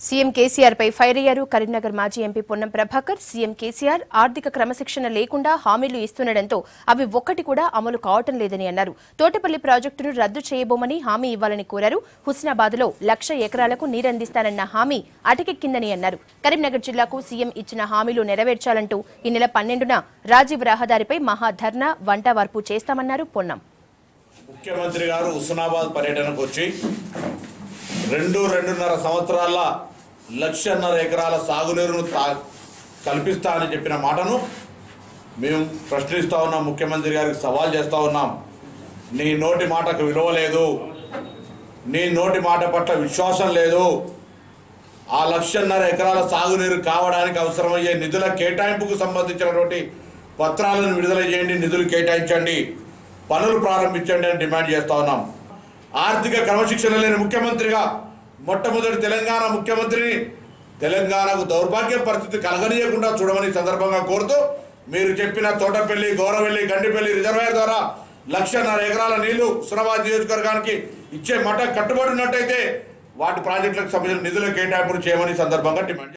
CM KCR పై fire అయ్యారు కరీంనగర్ మాజీ MP Ponnam Prabhakar. CM KCR ఆర్థిక క్రమశిక్షణ లేకుండా హామీలు ఇస్తుండటంతో అవి ఒక్కటి కూడా అమలు కావటం లేదని అన్నారు. తోటపల్లి ప్రాజెక్టును రద్దు చేయబోమని హామీ ఇవ్వాలని కోరారు. హుస్నాబాద్లో 1,00,000 ఎకరాలకు నీరందిస్తానన్న హామీ అటకెక్కిందని అన్నారు. కరీంనగర్ జిల్లాకు సీఎం ఇచ్చిన హామీలు నెరవేర్చాలంటూ ఈ నెల 12న రాజీవ్ రహదారిపై మహాధర్నా వంటవార్పు చేస్తామన్నారు పొన్నం. ముఖ్యమంత్రి గారు హుస్నాబాద్ పర్యటనకు వచ్చి 2.5 సంవత్సరాల 1,00,000 ఎకరాల సాగునీరును కల్పిస్తా అని చెప్పిన మాటను మేము ప్రశ్నిస్తూ ఉన్నాం. ముఖ్యమంత్రి గారికి సవాల్ చేస్తూ ఉన్నాం. నీ నోటి మాటకు విలువ లేదు, నీ నోటి మాట పట్ల విశ్వాసం లేదు. ఆ 1,00,000 ఎకరాల సాగునీరు కావడానికి అవసరమయ్యే నిధుల కేటాయింపుకు సంబంధించినటువంటి పత్రాలను విడుదల చేయండి, నిధులు కేటాయించండి, పనులు ప్రారంభించండి అని డిమాండ్ చేస్తూ ఉన్నాం. ఆర్థిక క్రమశిక్షణ లేని ముఖ్యమంత్రిగా మొట్టమొదటి తెలంగాణ ముఖ్యమంత్రిని తెలంగాణకు దౌర్భాగ్య పరిస్థితి కలగనీయకుండా చూడమని సందర్భంగా కోరుతూ మీరు చెప్పిన తోటపల్లి, గౌరవెల్లి, గండిపల్లి రిజర్వాయర్ ద్వారా 1,00,000 ఎకరాల నీళ్లు హుస్నాబాద్ నియోజకవర్గానికి ఇచ్చే మాట కట్టుబడి ఉన్నట్టయితే వాటి ప్రాజెక్టులకు సంబంధించిన నిధుల కేటాయింపులు చేయమని సందర్భంగా డిమాండ్